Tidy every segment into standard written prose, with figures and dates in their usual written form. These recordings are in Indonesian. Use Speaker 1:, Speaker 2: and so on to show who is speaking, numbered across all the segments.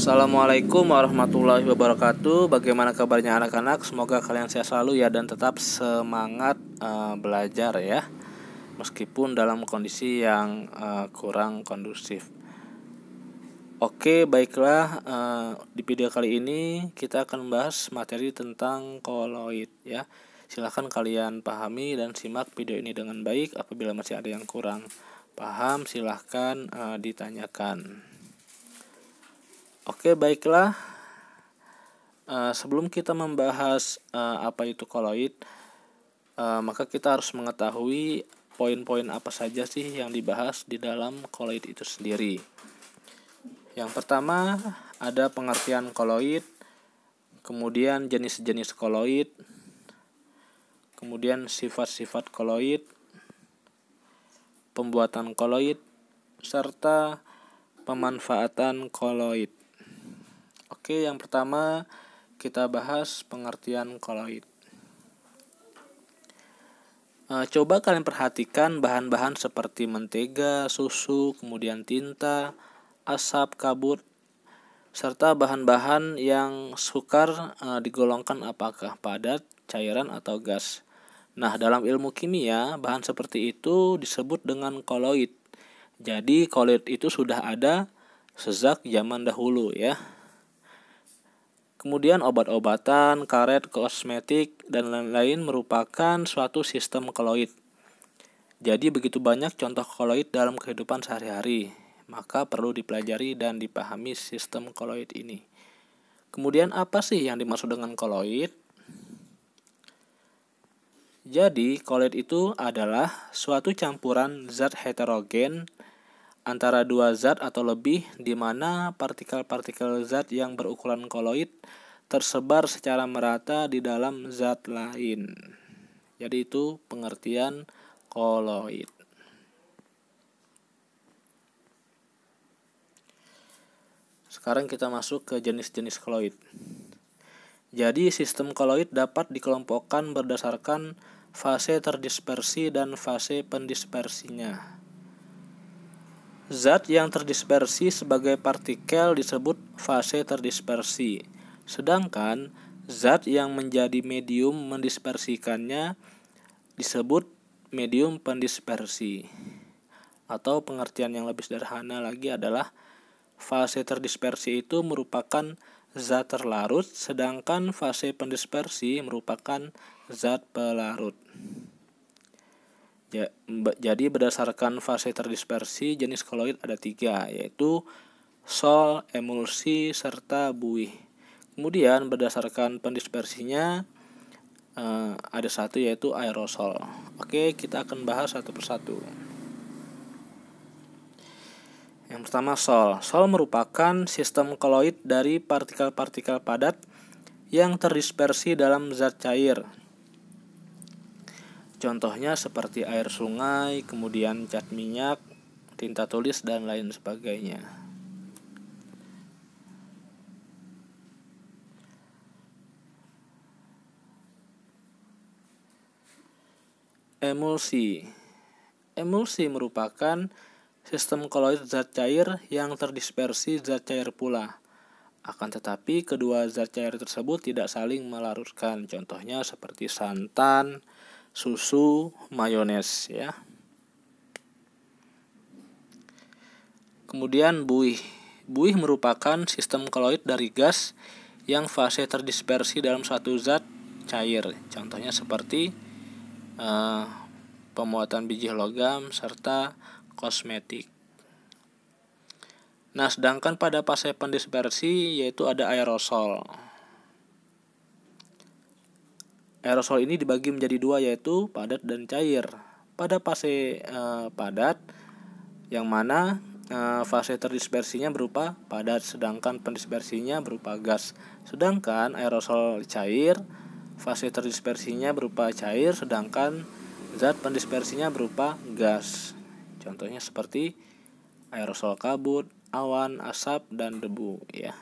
Speaker 1: Assalamualaikum warahmatullahi wabarakatuh. Bagaimana kabarnya anak-anak? Semoga kalian sehat selalu ya dan tetap semangat belajar ya, meskipun dalam kondisi yang kurang kondusif. Oke, baiklah, di video kali ini kita akan membahas materi tentang koloid ya. Silahkan kalian pahami dan simak video ini dengan baik. Apabila masih ada yang kurang paham, silahkan ditanyakan. Oke, baiklah. Sebelum kita membahas apa itu koloid, maka kita harus mengetahui poin-poin apa saja sih yang dibahas di dalam koloid itu sendiri. Yang pertama ada pengertian koloid, kemudian jenis-jenis koloid, kemudian sifat-sifat koloid, pembuatan koloid, serta pemanfaatan koloid. Oke, yang pertama kita bahas pengertian koloid. Coba kalian perhatikan bahan-bahan seperti mentega, susu, kemudian tinta, asap, kabut, serta bahan-bahan yang sukar digolongkan apakah padat, cairan, atau gas. Nah, dalam ilmu kimia, bahan seperti itu disebut dengan koloid. Jadi, koloid itu sudah ada sejak zaman dahulu ya. Kemudian obat-obatan, karet, kosmetik, dan lain-lain merupakan suatu sistem koloid. Jadi begitu banyak contoh koloid dalam kehidupan sehari-hari, maka perlu dipelajari dan dipahami sistem koloid ini. Kemudian apa sih yang dimaksud dengan koloid? Jadi koloid itu adalah suatu campuran zat heterogen antara dua zat atau lebih, di mana partikel-partikel zat yang berukuran koloid tersebar secara merata di dalam zat lain. Jadi itu pengertian koloid. Sekarang kita masuk ke jenis-jenis koloid. Jadi sistem koloid dapat dikelompokkan berdasarkan fase terdispersi dan fase pendispersinya. Zat yang terdispersi sebagai partikel disebut fase terdispersi, sedangkan zat yang menjadi medium mendispersikannya disebut medium pendispersi. Atau pengertian yang lebih sederhana lagi adalah fase terdispersi itu merupakan zat terlarut, sedangkan fase pendispersi merupakan zat pelarut. Jadi berdasarkan fase terdispersi, jenis koloid ada 3, yaitu sol, emulsi, serta buih. Kemudian berdasarkan pendispersinya ada 1, yaitu aerosol. Oke, kita akan bahas satu persatu. Yang pertama sol. Sol merupakan sistem koloid dari partikel-partikel padat yang terdispersi dalam zat cair. Contohnya seperti air sungai, kemudian cat minyak, tinta tulis, dan lain sebagainya. Emulsi. Emulsi merupakan sistem koloid zat cair yang terdispersi zat cair pula. Akan tetapi kedua zat cair tersebut tidak saling melarutkan. Contohnya seperti santan, susu, mayones ya. Kemudian buih. Buih merupakan sistem koloid dari gas yang fase terdispersi dalam suatu zat cair. Contohnya seperti pemuatan biji logam serta kosmetik. Nah, sedangkan pada fase pendispersi yaitu ada aerosol. Aerosol ini dibagi menjadi 2, yaitu padat dan cair. Pada fase padat, yang mana fase terdispersinya berupa padat, sedangkan pendispersinya berupa gas. Sedangkan aerosol cair, fase terdispersinya berupa cair, sedangkan zat pendispersinya berupa gas. Contohnya seperti aerosol kabut, awan, asap, dan debu ya.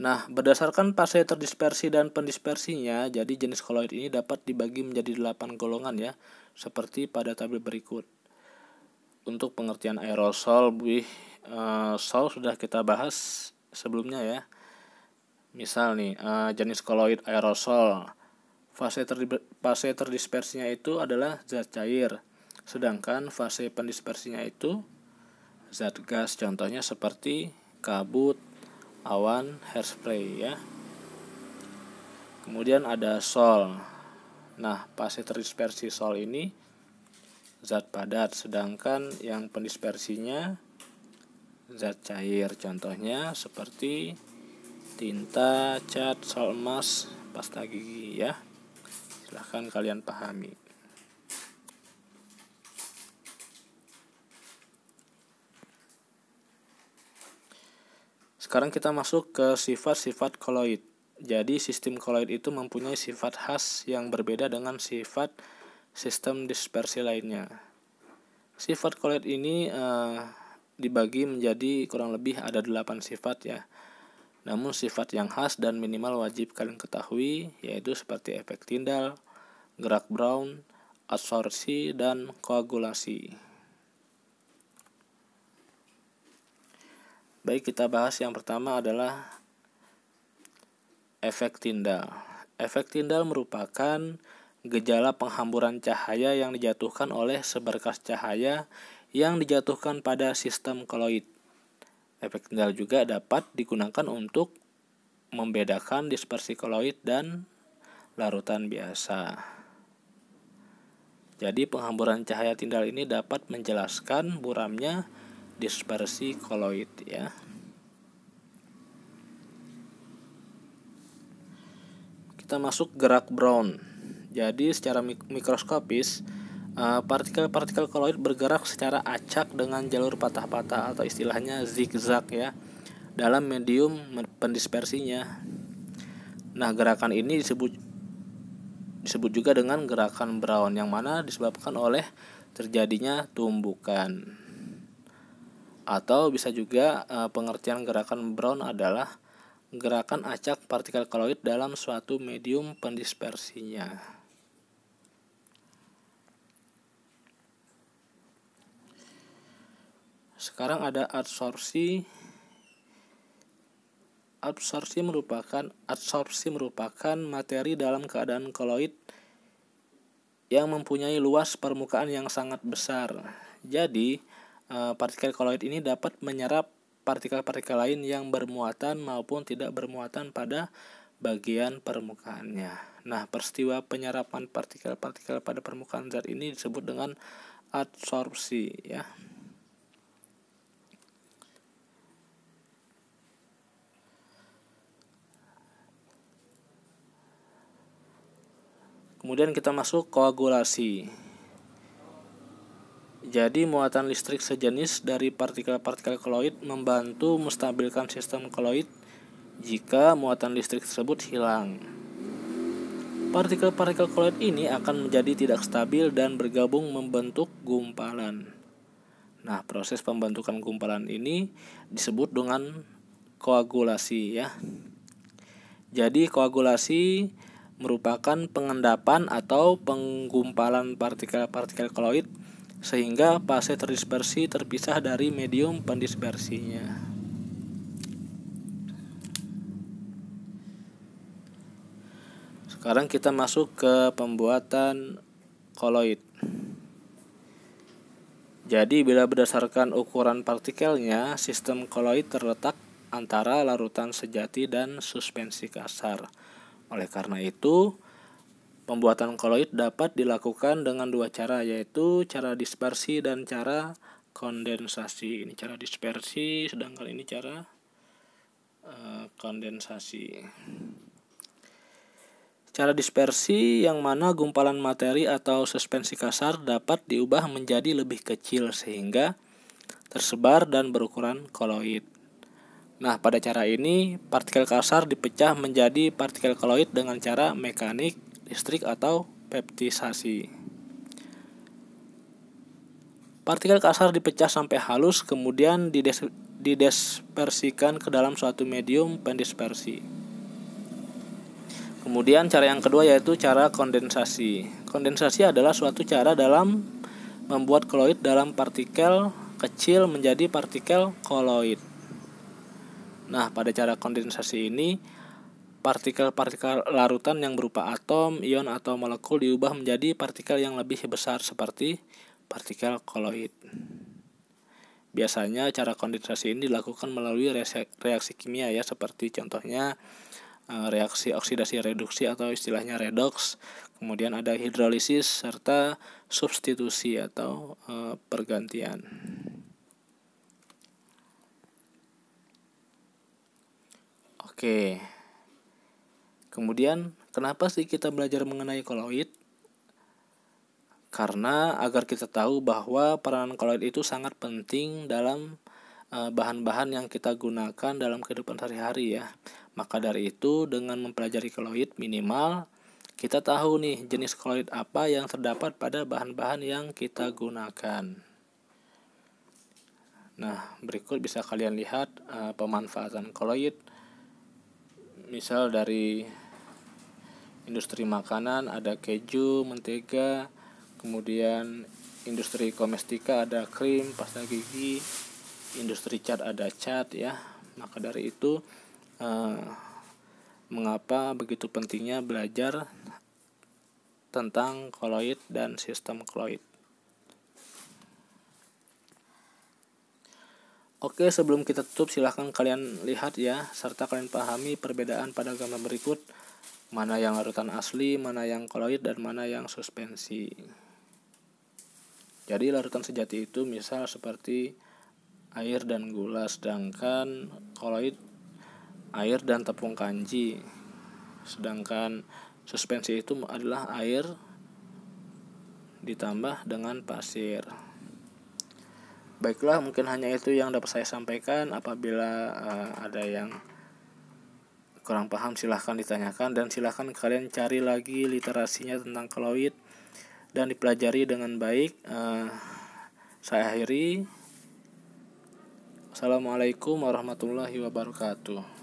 Speaker 1: Nah, berdasarkan fase terdispersi dan pendispersinya, jadi jenis koloid ini dapat dibagi menjadi 8 golongan ya, seperti pada tabel berikut. untuk pengertian aerosol, sol sudah kita bahas sebelumnya ya. Misal nih, jenis koloid aerosol, fase terdispersinya itu adalah zat cair, sedangkan fase pendispersinya itu zat gas. Contohnya seperti kabut, awan, hairspray ya. Kemudian ada sol. Nah, fase terdispersi sol ini zat padat, sedangkan yang pendispersinya zat cair. Contohnya seperti tinta, cat, sol emas, pasta gigi ya. Silahkan kalian pahami. Sekarang kita masuk ke sifat-sifat koloid. Jadi sistem koloid itu mempunyai sifat khas yang berbeda dengan sifat sistem dispersi lainnya. Sifat koloid ini dibagi menjadi kurang lebih ada 8 sifat ya. Namun sifat yang khas dan minimal wajib kalian ketahui yaitu seperti efek Tyndall, gerak Brown, adsorpsi, dan koagulasi. Baik, kita bahas yang pertama adalah efek Tyndall. Efek Tyndall merupakan gejala penghamburan cahaya yang dijatuhkan oleh seberkas cahaya yang dijatuhkan pada sistem koloid. Efek Tyndall juga dapat digunakan untuk membedakan dispersi koloid dan larutan biasa. Jadi penghamburan cahaya Tyndall ini dapat menjelaskan buramnya dispersi koloid ya. Kita masuk gerak Brown. Jadi secara mikroskopis partikel-partikel koloid bergerak secara acak dengan jalur patah-patah atau istilahnya zigzag ya dalam medium pendispersinya. Nah, gerakan ini disebut juga dengan gerakan Brown, yang mana disebabkan oleh terjadinya tumbukan. Atau bisa juga pengertian gerakan Brown adalah gerakan acak partikel koloid dalam suatu medium pendispersinya. Sekarang ada adsorpsi. Adsorpsi merupakan materi dalam keadaan koloid yang mempunyai luas permukaan yang sangat besar. Jadi partikel koloid ini dapat menyerap partikel-partikel lain yang bermuatan maupun tidak bermuatan pada bagian permukaannya. Nah, peristiwa penyerapan partikel-partikel pada permukaan zat ini disebut dengan adsorpsi ya. Kemudian kita masuk koagulasi. Jadi muatan listrik sejenis dari partikel-partikel koloid membantu menstabilkan sistem koloid jika muatan listrik tersebut hilang. Partikel-partikel koloid ini akan menjadi tidak stabil dan bergabung membentuk gumpalan. Nah, proses pembentukan gumpalan ini disebut dengan koagulasi ya. Jadi koagulasi merupakan pengendapan atau penggumpalan partikel-partikel koloid sehingga fase terdispersi terpisah dari medium pendispersinya. Sekarang kita masuk ke pembuatan koloid. Jadi bila berdasarkan ukuran partikelnya, sistem koloid terletak antara larutan sejati dan suspensi kasar. Oleh karena itu, pembuatan koloid dapat dilakukan dengan dua cara, yaitu cara dispersi dan cara kondensasi. Ini cara dispersi, sedangkan ini cara kondensasi. Cara dispersi yang mana gumpalan materi atau suspensi kasar dapat diubah menjadi lebih kecil sehingga tersebar dan berukuran koloid. Nah, pada cara ini partikel kasar dipecah menjadi partikel koloid dengan cara mekanik, listrik, atau peptisasi. Partikel kasar dipecah sampai halus kemudian didispersikan ke dalam suatu medium pendispersi. Kemudian cara yang kedua yaitu cara kondensasi. Kondensasi adalah suatu cara dalam membuat koloid dalam partikel kecil menjadi partikel koloid. Nah, pada cara kondensasi ini, partikel-partikel larutan yang berupa atom, ion, atau molekul diubah menjadi partikel yang lebih besar seperti partikel koloid. Biasanya cara kondensasi ini dilakukan melalui reaksi kimia ya, seperti contohnya reaksi oksidasi reduksi atau istilahnya redoks. Kemudian ada hidrolisis serta substitusi atau pergantian. Oke. Kemudian kenapa sih kita belajar mengenai koloid? Karena agar kita tahu bahwa peranan koloid itu sangat penting dalam bahan-bahan yang kita gunakan dalam kehidupan sehari-hari ya. Maka dari itu dengan mempelajari koloid minimal kita tahu nih jenis koloid apa yang terdapat pada bahan-bahan yang kita gunakan. Nah, berikut bisa kalian lihat pemanfaatan koloid. Misal dari industri makanan ada keju, mentega, kemudian industri komestika ada krim, pasta gigi, industri cat ada cat ya. Maka dari itu mengapa begitu pentingnya belajar tentang koloid dan sistem koloid. Oke, sebelum kita tutup silahkan kalian lihat ya, serta kalian pahami perbedaan pada gambar berikut. Mana yang larutan asli, mana yang koloid, dan mana yang suspensi. Jadi larutan sejati itu misal seperti air dan gula, sedangkan koloid air dan tepung kanji. Sedangkan suspensi itu adalah air ditambah dengan pasir. Baiklah, mungkin hanya itu yang dapat saya sampaikan. Apabila ada yang kurang paham silahkan ditanyakan, dan silahkan kalian cari lagi literasinya tentang koloid dan dipelajari dengan baik. Saya akhiri. Assalamualaikum warahmatullahi wabarakatuh.